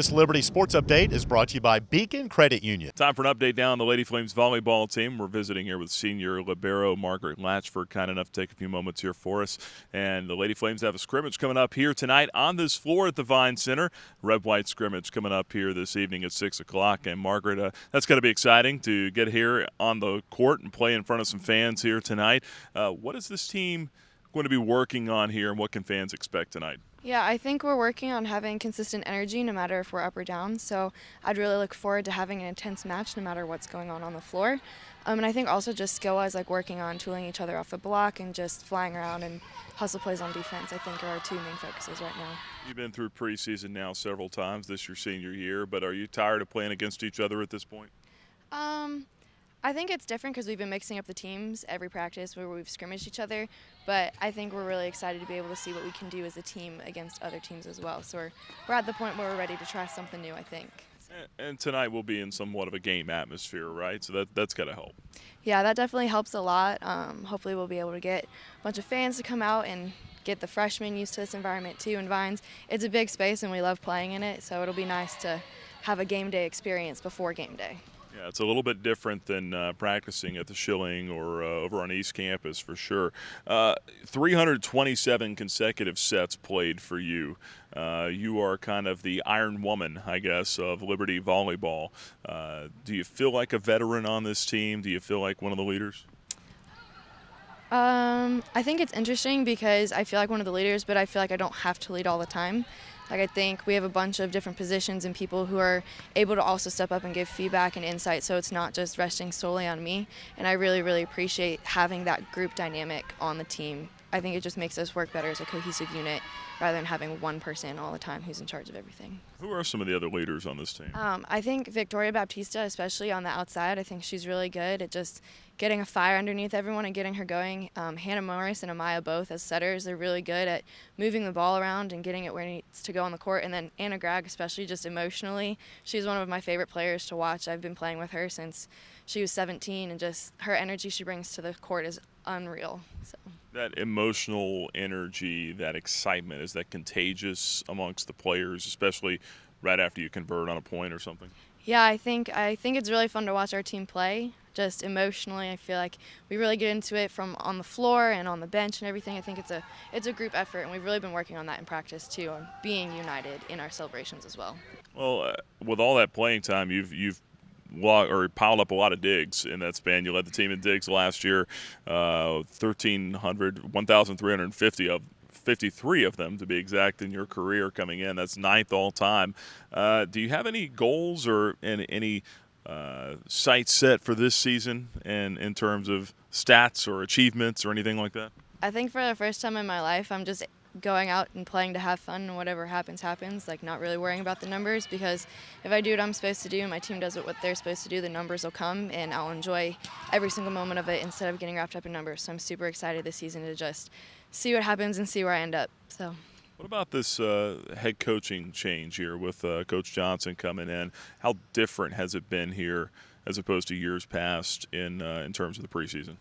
This Liberty Sports Update is brought to you by Beacon Credit Union. Time for an update now on the Lady Flames volleyball team. We're visiting here with senior libero Margret Latchford, kind enough to take a few moments here for us. And the Lady Flames have a scrimmage coming up here tonight on this floor at the Vine Center. Red-white scrimmage coming up here this evening at 6 o'clock. And Margret, that's going to be exciting to get here on the court and play in front of some fans here tonight. What is this team going to be working on here, and what can fans expect tonight? Yeah, I think we're working on having consistent energy no matter if we're up or down, so I'd really look forward to having an intense match no matter what's going on the floor. And I think also just skill-wise, like working on tooling each other off the block and just flying around and hustle plays on defense, I think are our two main focuses right now. You've been through preseason now several times this your senior year, but are you tired of playing against each other at this point? I think it's different because we've been mixing up the teams every practice where we've scrimmaged each other, but I think we're really excited to be able to see what we can do as a team against other teams as well. So we're at the point where we're ready to try something new, I think. And tonight we'll be in somewhat of a game atmosphere, right? So that's got to help. Yeah, that definitely helps a lot. Hopefully we'll be able to get a bunch of fans to come out and get the freshmen used to this environment too in Vines. It's a big space and we love playing in it, so it'll be nice to have a game day experience before game day. Yeah, it's a little bit different than practicing at the Schilling or over on East Campus for sure. 327 consecutive sets played for you. You are kind of the Iron Woman, I guess, of Liberty volleyball. Do you feel like a veteran on this team? Do you feel like one of the leaders? I think it's interesting because I feel like one of the leaders, but I feel like I don't have to lead all the time. Like I think we have a bunch of different positions and people who are able to also step up and give feedback and insight, so it's not just resting solely on me. And I really, really appreciate having that group dynamic on the team. I think it just makes us work better as a cohesive unit rather than having one person all the time who's in charge of everything. Who are some of the other leaders on this team? I think Victoria Baptista, especially on the outside, I think she's really good at just getting a fire underneath everyone and getting her going. Hannah Morris and Amaya both as setters, they're really good at moving the ball around and getting it where it needs to go on the court. And then Anna Gregg, especially just emotionally, she's one of my favorite players to watch. I've been playing with her since she was 17, and just her energy she brings to the court is unreal. So. That emotional energy, that excitement, is that contagious amongst the players, especially right after you convert on a point or something? Yeah, I think it's really fun to watch our team play. Just emotionally, I feel like we really get into it from on the floor and on the bench and everything. I think it's a group effort, and we've really been working on that in practice too, on being united in our celebrations as well. Well, with all that playing time, you've piled up a lot of digs in that span. You led the team in digs last year, 1,350 of them to be exact in your career coming in. That's 9th all time. Do you have any goals or any sights set for this season and in terms of stats or achievements or anything like that? I think for the first time in my life, I'm just going out and playing to have fun, and whatever happens, happens, like not really worrying about the numbers, because if I do what I'm supposed to do and my team does what they're supposed to do, the numbers will come and I'll enjoy every single moment of it instead of getting wrapped up in numbers. So I'm super excited this season to just see what happens and see where I end up. So. What about this head coaching change here with Coach Johnson coming in? How different has it been here as opposed to years past in terms of the preseason?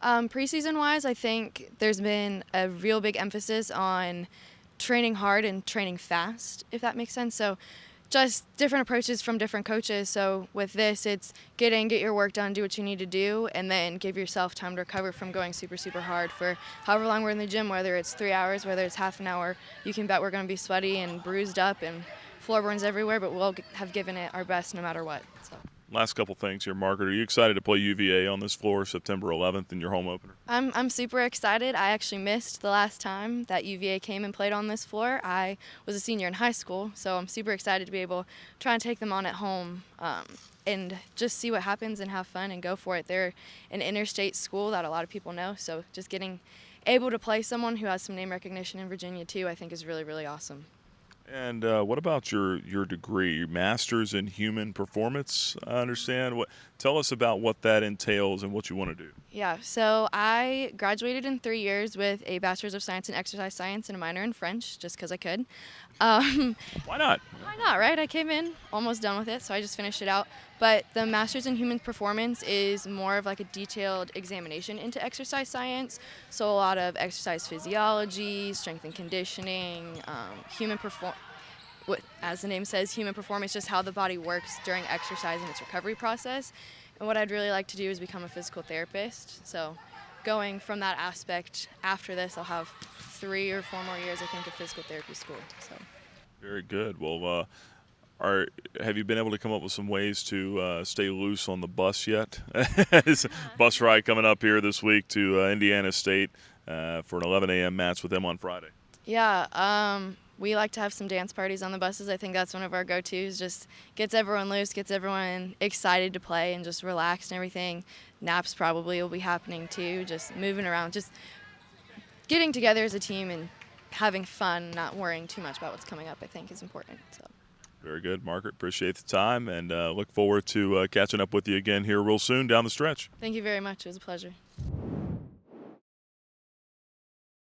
Preseason-wise, I think there's been a real big emphasis on training hard and training fast, if that makes sense. So just different approaches from different coaches. So with this, it's get your work done, do what you need to do, and then give yourself time to recover from going super, super hard for however long we're in the gym, whether it's 3 hours, whether it's half an hour. You can bet we're going to be sweaty and bruised up and floorboards everywhere, but we'll have given it our best no matter what. So. Last couple things here, Margaret. Are you excited to play UVA on this floor September 11th in your home opener? I'm super excited. I actually missed the last time that UVA came and played on this floor. I was a senior in high school, so I'm super excited to be able to try and take them on at home and just see what happens and have fun and go for it. They're an interstate school that a lot of people know, so just getting able to play someone who has some name recognition in Virginia too, I think is really, really awesome. And what about your degree, your master's in human performance? I understand. Tell us about what that entails and what you want to do. Yeah, so I graduated in 3 years with a Bachelor's of Science in Exercise Science and a minor in French, just because I could. Why not? Why not, right? I came in almost done with it, so I just finished it out. But the Master's in Human Performance is more of like a detailed examination into exercise science. So a lot of exercise physiology, strength and conditioning, as the name says, human performance, just how the body works during exercise and its recovery process. And what I'd really like to do is become a physical therapist. So going from that aspect, after this, I'll have 3 or 4 more years, I think, of physical therapy school. So. Very good. Well, have you been able to come up with some ways to stay loose on the bus yet? Bus ride coming up here this week to Indiana State for an 11 a.m. match with them on Friday. Yeah, we like to have some dance parties on the buses. I think that's one of our go-tos. Just gets everyone loose, gets everyone excited to play and just relaxed and everything. Naps probably will be happening too, just moving around, just getting together as a team and having fun, not worrying too much about what's coming up, I think is important. So. Very good, Margaret. Appreciate the time and look forward to catching up with you again here real soon down the stretch. Thank you very much. It was a pleasure.